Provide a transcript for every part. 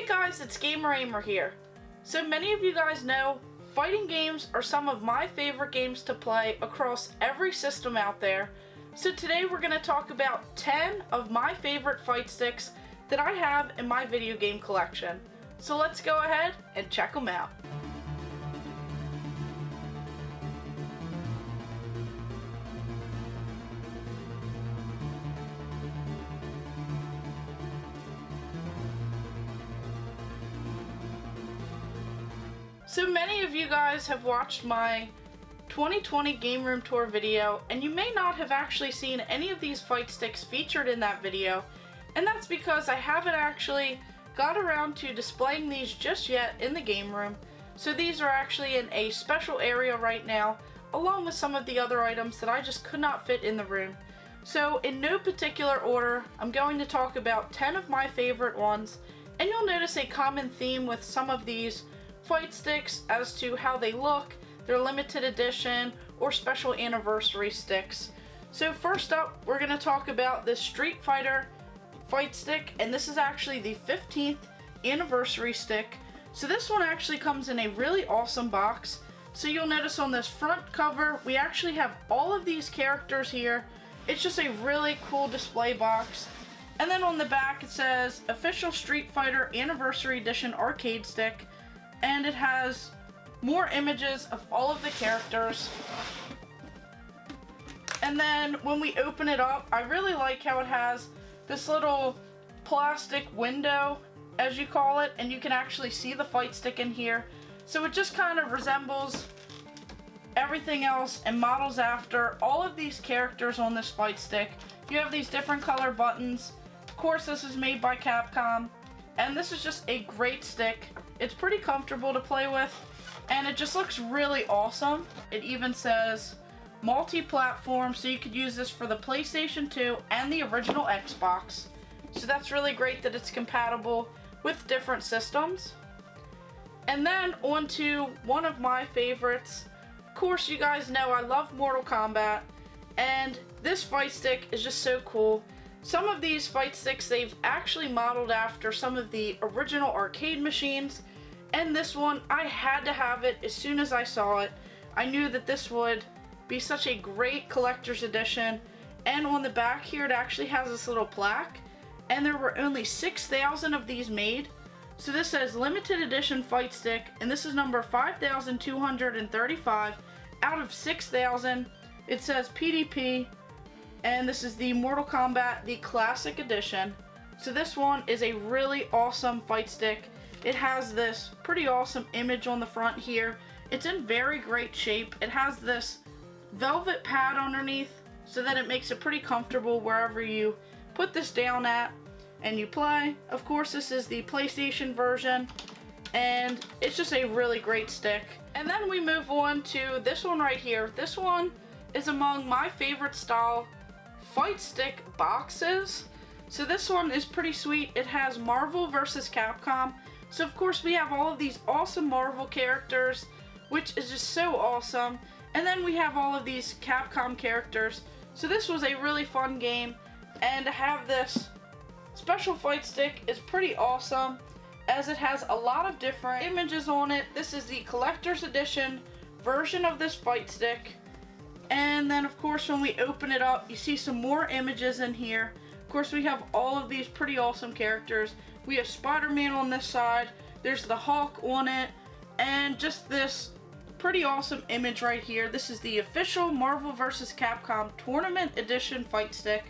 Hey guys, it's Ahmer here. So many of you guys know fighting games are some of my favorite games to play across every system out there. So today we're going to talk about 10 of my favorite fight sticks that I have in my video game collection. So let's go ahead and check them out. So many of you guys have watched my 2020 Game Room Tour video, and you may not have actually seen any of these fight sticks featured in that video, and that's because I haven't actually got around to displaying these just yet in the game room. So these are actually in a special area right now, along with some of the other items that I just could not fit in the room. So in no particular order, I'm going to talk about 10 of my favorite ones, and you'll notice a common theme with some of these fight sticks as to how they look, their limited edition, or special anniversary sticks. So first up, we're going to talk about this Street Fighter fight stick, and this is actually the 15th anniversary stick. So this one actually comes in a really awesome box. So you'll notice on this front cover, we actually have all of these characters here. It's just a really cool display box. And then on the back it says Official Street Fighter Anniversary Edition Arcade Stick. And it has more images of all of the characters. And then when we open it up, I really like how it has this little plastic window, as you call it, and you can actually see the fight stick in here. So it just kind of resembles everything else and models after all of these characters on this fight stick. You have these different color buttons. Of course, this is made by Capcom, and this is just a great stick. It's pretty comfortable to play with, and it just looks really awesome. It even says multi-platform, so you could use this for the PlayStation 2 and the original Xbox. So that's really great that it's compatible with different systems. And then on to one of my favorites. Of course, you guys know I love Mortal Kombat, and this fight stick is just so cool. Some of these fight sticks they've actually modeled after some of the original arcade machines, and this one, I had to have it as soon as I saw it. I knew that this would be such a great collector's edition, and on the back here it actually has this little plaque, and there were only 6,000 of these made. So this says limited edition fight stick, and this is number 5,235 out of 6,000. It says PDP. And this is the Mortal Kombat, the Classic Edition. So this one is a really awesome fight stick. It has this pretty awesome image on the front here. It's in very great shape. It has this velvet pad underneath so that it makes it pretty comfortable wherever you put this down at and you play. Of course, this is the PlayStation version, and it's just a really great stick. And then we move on to this one right here. This one is among my favorite style fight stick boxes. So this one is pretty sweet. It has Marvel vs. Capcom. So of course we have all of these awesome Marvel characters, which is just so awesome. And then we have all of these Capcom characters. So this was a really fun game, and to have this special fight stick is pretty awesome, as it has a lot of different images on it. This is the collector's edition version of this fight stick. And then of course when we open it up, you see some more images in here. Of course we have all of these pretty awesome characters. We have Spider-Man on this side, there's the Hulk on it, and just this pretty awesome image right here. This is the official Marvel vs. Capcom Tournament Edition fight stick,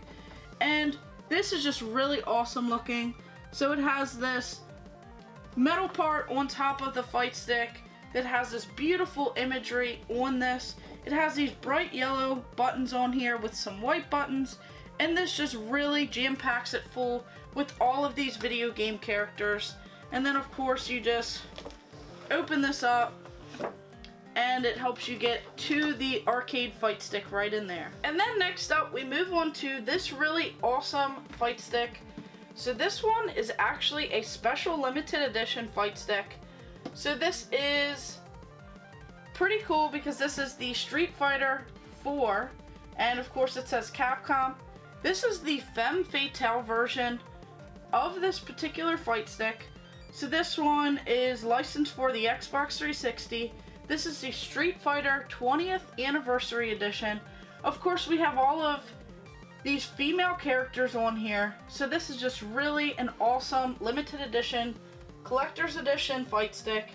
and this is just really awesome looking. So it has this metal part on top of the fight stick that has this beautiful imagery on this. It has these bright yellow buttons on here with some white buttons, and this just really jam-packs it full with all of these video game characters. And then of course you just open this up, and it helps you get to the arcade fight stick right in there. And then next up we move on to this really awesome fight stick. So this one is actually a special limited edition fight stick. So this is pretty cool because this is the Street Fighter 4, and of course it says Capcom. This is the Femme Fatale version of this particular fight stick. So this one is licensed for the Xbox 360. This is the Street Fighter 20th Anniversary Edition. Of course, we have all of these female characters on here. So this is just really an awesome limited edition, collector's edition fight stick.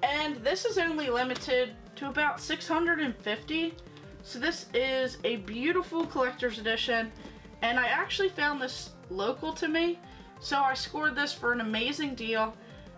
And this is only limited to about 650. So this is a beautiful collector's edition. And I actually found this local to me. So I scored this for an amazing deal.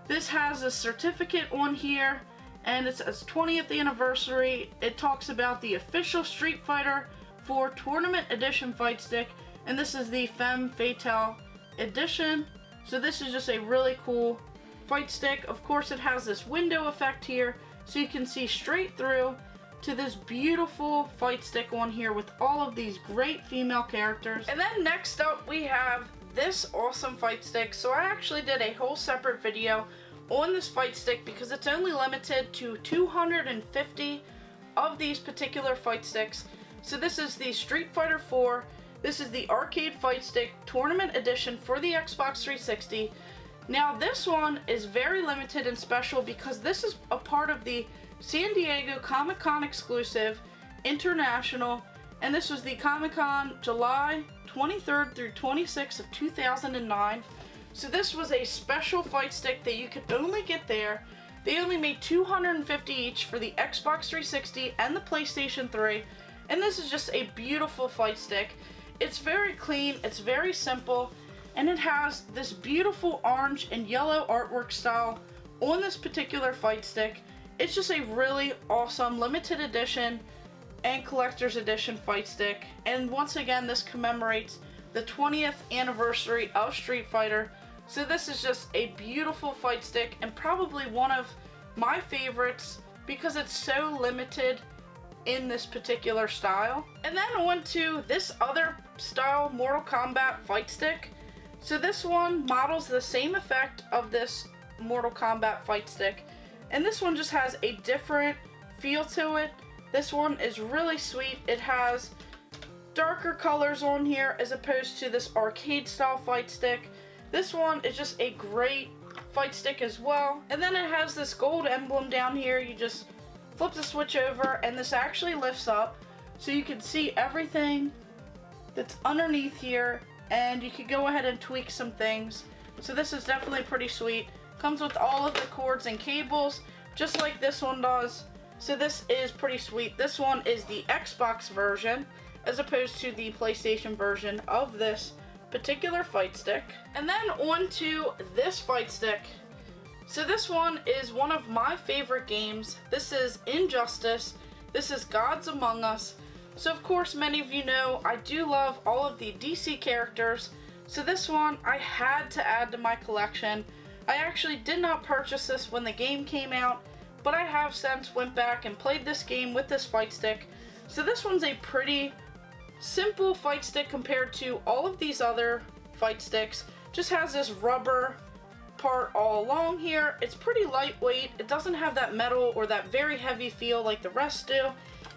This has a certificate on here, and it says 20th anniversary. It talks about the official Street Fighter 4 Tournament Edition fight stick, and this is the Femme Fatale Edition. So this is just a really cool fight stick. Of course, it has this window effect here, so you can see straight through to this beautiful fight stick on here with all of these great female characters. And then next up we have this awesome fight stick. So I actually did a whole separate video on this fight stick because it's only limited to 250 of these particular fight sticks. So this is the Street Fighter 4. This is the Arcade Fight Stick Tournament Edition for the Xbox 360. Now this one is very limited and special because this is a part of the San Diego Comic-Con exclusive international, and this was the Comic-Con July 23rd through 26th of 2009. So this was a special fight stick that you could only get there. They only made 250 each for the Xbox 360 and the PlayStation 3, and this is just a beautiful fight stick. It's very clean, it's very simple, and it has this beautiful orange and yellow artwork style on this particular fight stick. It's just a really awesome limited edition and collector's edition fight stick. And once again, this commemorates the 20th anniversary of Street Fighter. So this is just a beautiful fight stick and probably one of my favorites because it's so limited in this particular style. And then on to this other style Mortal Kombat fight stick. So this one models the same effect of this Mortal Kombat fight stick, and this one just has a different feel to it. This one is really sweet. It has darker colors on here as opposed to this arcade style fight stick. This one is just a great fight stick as well. And then it has this gold emblem down here. You just flip the switch over and this actually lifts up so you can see everything that's underneath here, and you can go ahead and tweak some things. So this is definitely pretty sweet. Comes with all of the cords and cables, just like this one does. So this is pretty sweet. This one is the Xbox version, as opposed to the PlayStation version of this particular fight stick. And then on to this fight stick. So this one is one of my favorite games. This is Injustice. This is Gods Among Us. So of course, many of you know I do love all of the DC characters. So this one I had to add to my collection. I actually did not purchase this when the game came out, but I have since went back and played this game with this fight stick. So this one's a pretty simple fight stick compared to all of these other fight sticks. Just has this rubber part all along here. It's pretty lightweight. It doesn't have that metal or that very heavy feel like the rest do.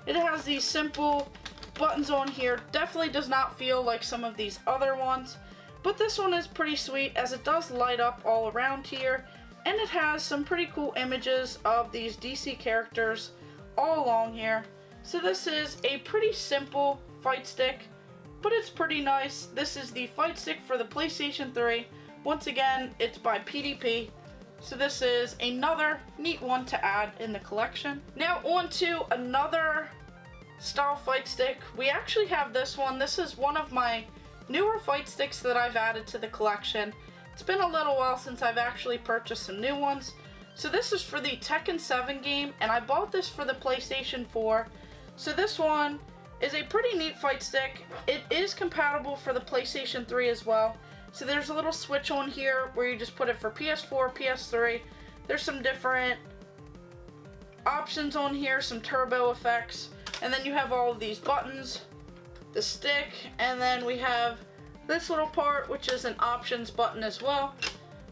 It has these simple buttons on here. Definitely does not feel like some of these other ones. But this one is pretty sweet as it does light up all around here, and it has some pretty cool images of these DC characters all along here. So this is a pretty simple fight stick, but it's pretty nice. This is the fight stick for the PlayStation 3. Once again, it's by PDP. So this is another neat one to add in the collection. Now on to another style fight stick. We actually have this one. This is one of my newer fight sticks that I've added to the collection. It's been a little while since I've actually purchased some new ones. So this is for the Tekken 7 game, and I bought this for the PlayStation 4. So this one is a pretty neat fight stick. It is compatible for the PlayStation 3 as well. So there's a little switch on here where you just put it for PS4, PS3. There's some different options on here, some turbo effects, and then you have all of these buttons, the stick, and then we have this little part which is an options button as well.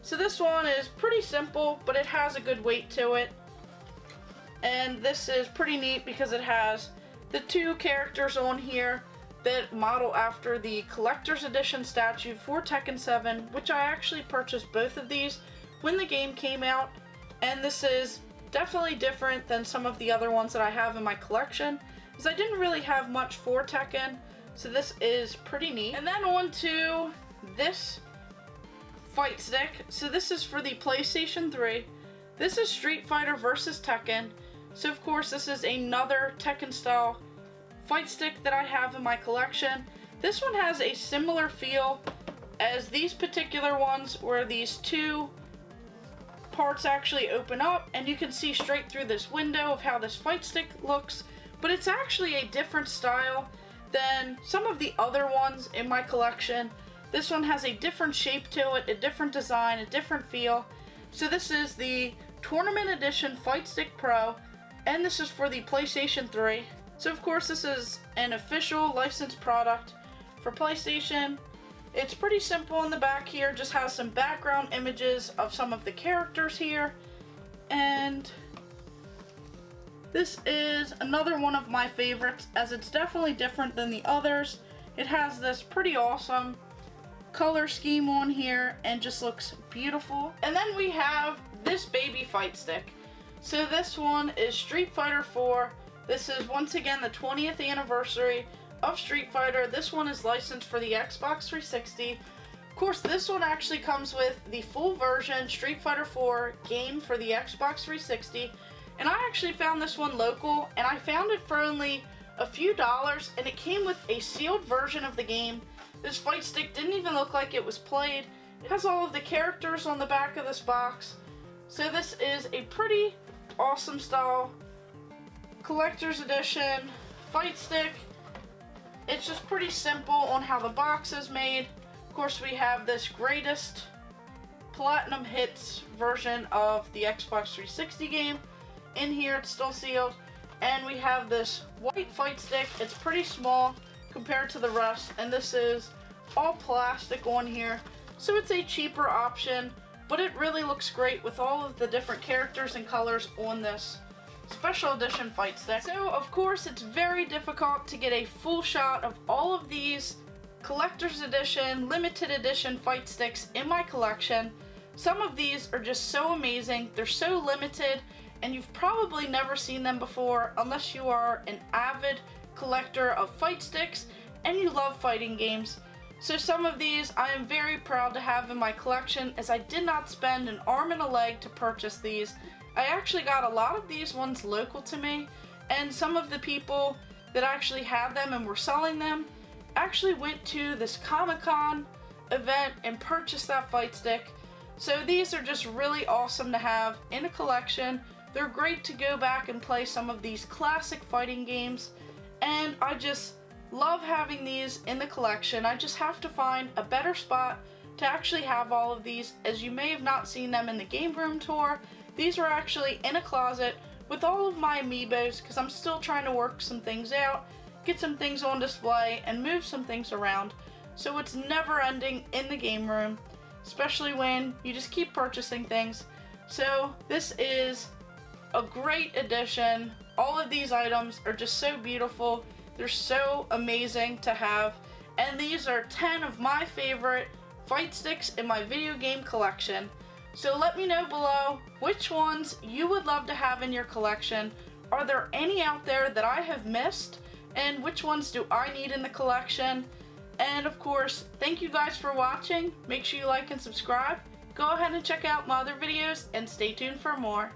So this one is pretty simple, but it has a good weight to it. And this is pretty neat because it has the two characters on here that model after the collector's edition statue for Tekken 7, which I actually purchased both of these when the game came out, and this is definitely different than some of the other ones that I have in my collection, because I didn't really have much for Tekken, so this is pretty neat. And then on to this fight stick. So this is for the PlayStation 3. This is Street Fighter vs. Tekken. So of course this is another Tekken style fight stick that I have in my collection. This one has a similar feel as these particular ones, where these two parts actually open up and you can see straight through this window of how this fight stick looks, but it's actually a different style than some of the other ones in my collection. This one has a different shape to it, a different design, a different feel. So this is the Tournament Edition Fight Stick Pro, and this is for the PlayStation 3. So of course this is an official licensed product for PlayStation. It's pretty simple on the back here, just has some background images of some of the characters here. And this is another one of my favorites, as it's definitely different than the others. It has this pretty awesome color scheme on here and just looks beautiful. And then we have this baby fight stick. So this one is Street Fighter 4. This is once again the 20th anniversary of Street Fighter. This one is licensed for the Xbox 360. Of course, this one actually comes with the full version Street Fighter 4 game for the Xbox 360. And I actually found this one local, and I found it for only a few dollars, and it came with a sealed version of the game. This fight stick didn't even look like it was played. It has all of the characters on the back of this box. So this is a pretty awesome style collector's edition fight stick. It's just pretty simple on how the box is made. Of course, we have this greatest platinum hits version of the Xbox 360 game. In here, it's still sealed. And we have this white fight stick. It's pretty small compared to the rest, and this is all plastic on here. So it's a cheaper option, but it really looks great with all of the different characters and colors on this special edition fight stick. So of course it's very difficult to get a full shot of all of these collector's edition, limited edition fight sticks in my collection. Some of these are just so amazing, they're so limited, and you've probably never seen them before unless you are an avid collector of fight sticks and you love fighting games. So some of these I am very proud to have in my collection, as I did not spend an arm and a leg to purchase these. I actually got a lot of these ones local to me, and some of the people that actually had them and were selling them actually went to this Comic-Con event and purchased that fight stick. So these are just really awesome to have in a collection. They're great to go back and play some of these classic fighting games, and I just love having these in the collection. I just have to find a better spot to actually have all of these, as you may have not seen them in the game room tour. These are actually in a closet with all of my amiibos, because I'm still trying to work some things out, get some things on display, and move some things around. So it's never ending in the game room, especially when you just keep purchasing things. So this is a great addition. All of these items are just so beautiful. They're so amazing to have. And these are 10 of my favorite fight sticks in my video game collection. So let me know below which ones you would love to have in your collection. Are there any out there that I have missed? And which ones do I need in the collection? And of course, thank you guys for watching. Make sure you like and subscribe. Go ahead and check out my other videos and stay tuned for more.